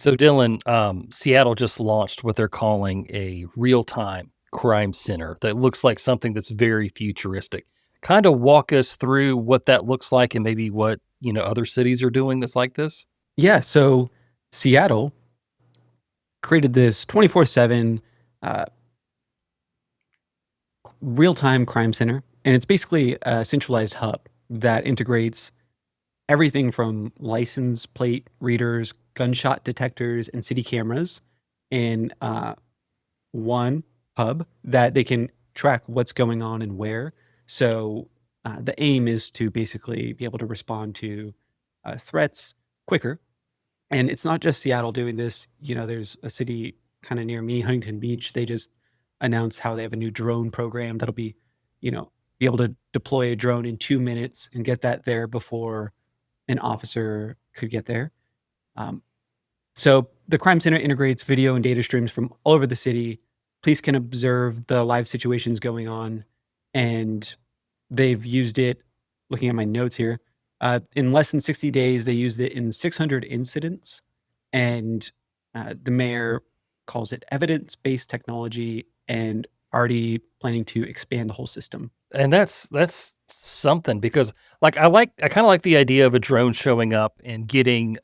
So, Dylan, Seattle just launched what they're calling a real-time crime center that looks like something that's very futuristic. Kind of walk us through what that looks like and maybe what, other cities are doing that's like this? Yeah, so Seattle created this 24/7 uh, real-time crime center, and it's basically a centralized hub that integrates everything from license plate readers, gunshot detectors, and city cameras in one hub that they can track what's going on and where. So the aim is to basically be able to respond to threats quicker. And it's not just Seattle doing this. There's a city kind of near me, Huntington Beach. They just announced how they have a new drone program that'll be able to deploy a drone in 2 minutes and get that there before an officer could get there. Um, so the Crime Center integrates video and data streams from all over the city. Police can observe the live situations going on, and they've used it. Looking at my notes here, in less than 60 days, they used it in 600 incidents, and the mayor calls it evidence-based technology and already planning to expand the whole system. And that's something because I kind of like the idea of a drone showing up and getting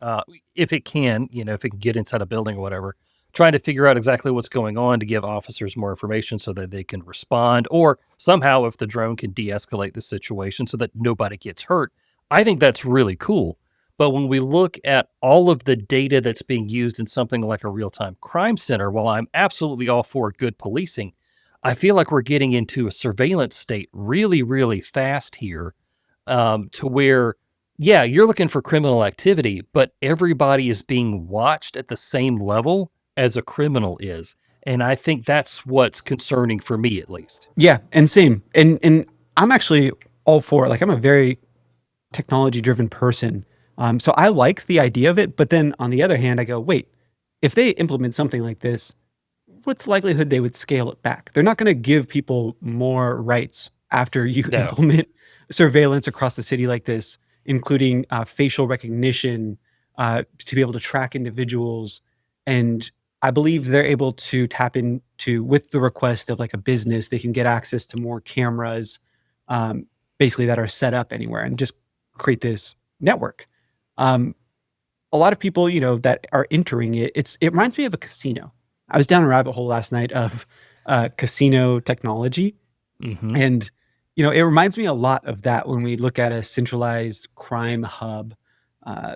if it can, if it can get inside a building or whatever, trying to figure out exactly what's going on to give officers more information so that they can respond or somehow if the drone can de-escalate the situation so that nobody gets hurt. I think that's really cool. But when we look at all of the data that's being used in something like a real-time crime center, while I'm absolutely all for good policing, I feel like we're getting into a surveillance state really, really fast here, to where, yeah, you're looking for criminal activity, but everybody is being watched at the same level as a criminal is. And I think that's what's concerning for me, at least. Yeah, and same. And I'm actually all for it. Like I'm a very technology driven person. So I like the idea of it, but then on the other hand, I go, wait, if they implement something like this, what's the likelihood they would scale it back? They're not going to give people more rights after you No. implement surveillance across the city like this, including facial recognition to be able to track individuals. And I believe they're able to tap into, with the request of like a business, they can get access to more cameras, um, basically that are set up anywhere and just create this network. Um, a lot of people, that are entering it, it reminds me of a casino. I was down a rabbit hole last night of casino technology, Hmm. and it reminds me a lot of that when we look at a centralized crime hub uh,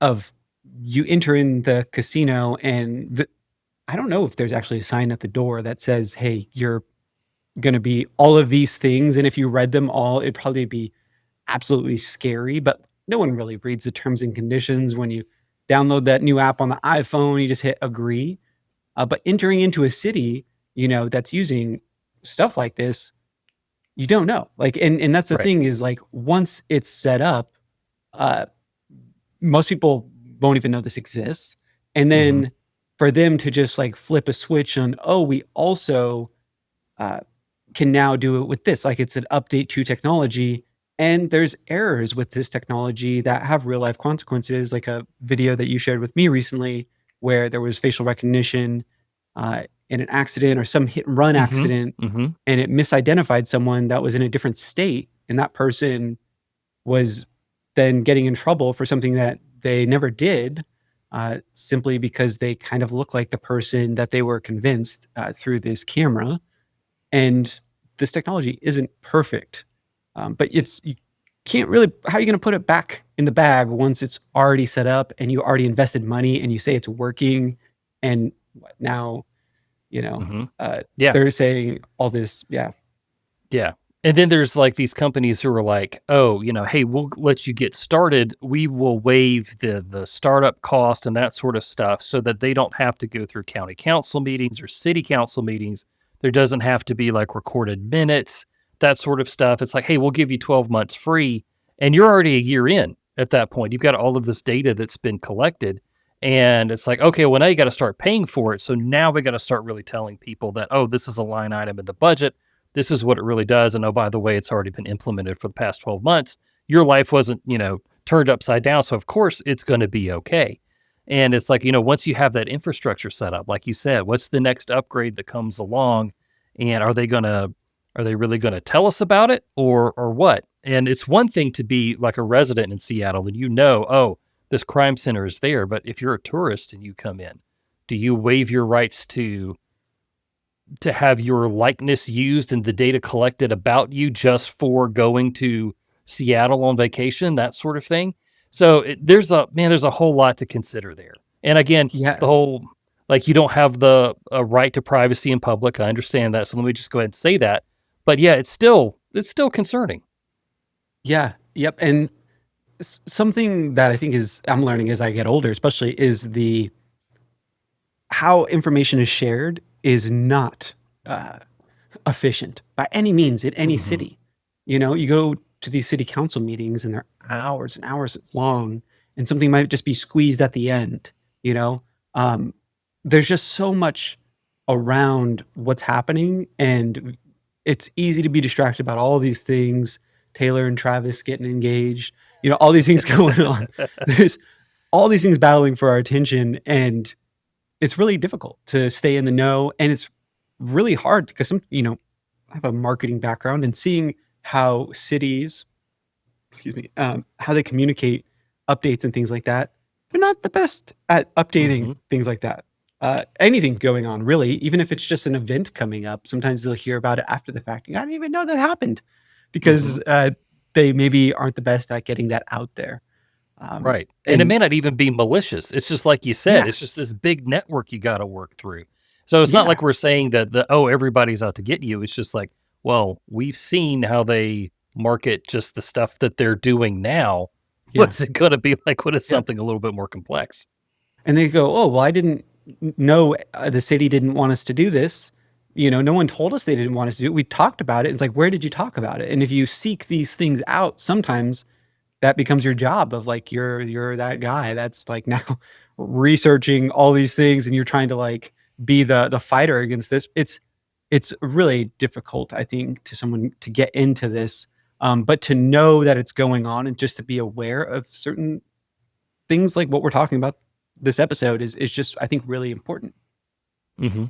of you enter in the casino and I don't know if there's actually a sign at the door that says, "Hey, you're going to be all of these things," and if you read them all, it'd probably be absolutely scary, but no one really reads the terms and conditions when you download that new app on the iPhone, you just hit agree. But entering into a city, that's using stuff like this, you don't know. Like, and that's the Right. thing is like once it's set up, uh, most people won't even know this exists. And Hmm. then for them to just like flip a switch on, oh, we also uh, can now do it with this. Like it's an update to technology. And there's errors with this technology that have real life consequences, like a video that you shared with me recently, where there was facial recognition in an accident or some hit and run Hmm. accident, Hmm. and it misidentified someone that was in a different state. And that person was then getting in trouble for something that they never did, simply because they kind of look like the person that they were convinced through this camera. And this technology isn't perfect, but you can't really. How are you going to put it back in the bag once it's already set up and you already invested money and you say it's working, and now you know Hmm. uh, Yeah. they're saying all this. Yeah, Yeah. And then there's like these companies who are like, "Oh, hey, we'll let you get started. We will waive the startup cost and that sort of stuff so that they don't have to go through county council meetings or city council meetings. There doesn't have to be like recorded minutes, that sort of stuff. It's like, "Hey, we'll give you 12 months free." And you're already a year in at that point. You've got all of this data that's been collected. And it's like, okay, well, now you got to start paying for it. So now we got to start really telling people that, oh, this is a line item in the budget, this is what it really does. And oh, by the way, it's already been implemented for the past 12 months. Your life wasn't, turned upside down. So of course it's going to be okay. And it's like, once you have that infrastructure set up, like you said, what's the next upgrade that comes along? And are they really gonna tell us about it or what? And it's one thing to be like a resident in Seattle and oh, this crime center is there. But if you're a tourist and you come in, do you waive your rights to have your likeness used and the data collected about you just for going to Seattle on vacation, that sort of thing? So there's a whole lot to consider there. And again, Yeah. the whole like you don't have the right to privacy in public. I understand that. So let me just go ahead and say that. But yeah, it's still concerning. Yeah. Yep. And something that I think is I'm learning as I get older, especially, is the how information is shared is not uh, efficient by any means in any Hmm. city. You go to these city council meetings and they're hours and hours long, and something might just be squeezed at the end. You know, um, there's just so much around what's happening, and it's easy to be distracted about all these things. Taylor and Travis getting engaged, all these things going on. There's all these things battling for our attention, and it's really difficult to stay in the know, and it's really hard because I have a marketing background, and seeing how cities, excuse me, how they communicate updates and things like that, they're not the best at updating Hmm. things like that. Anything going on, really, even if it's just an event coming up, sometimes they'll hear about it after the fact. I didn't even know that happened Hmm. because they maybe aren't the best at getting that out there. Right. And it And may not even be malicious. It's just like you said, yeah, it's just this big network you got to work through. So it's not yeah, like we're saying that everybody's out to get you. It's just like, well, we've seen how they market just the stuff that they're doing now. yeah. What's it going to be like when it's Yeah. something a little bit more complex? And they go, "Oh, well, I didn't know the city didn't want us to do this. No one told us they didn't want us to do it. We talked about it." It's like, where did you talk about it? And if you seek these things out, sometimes that becomes your job of like you're that guy that's like now researching all these things, and you're trying to like be the fighter against this. It's really difficult, I think, to someone to get into this. But to know that it's going on and just to be aware of certain things like what we're talking about this episode is just, I think, really important. Hmm.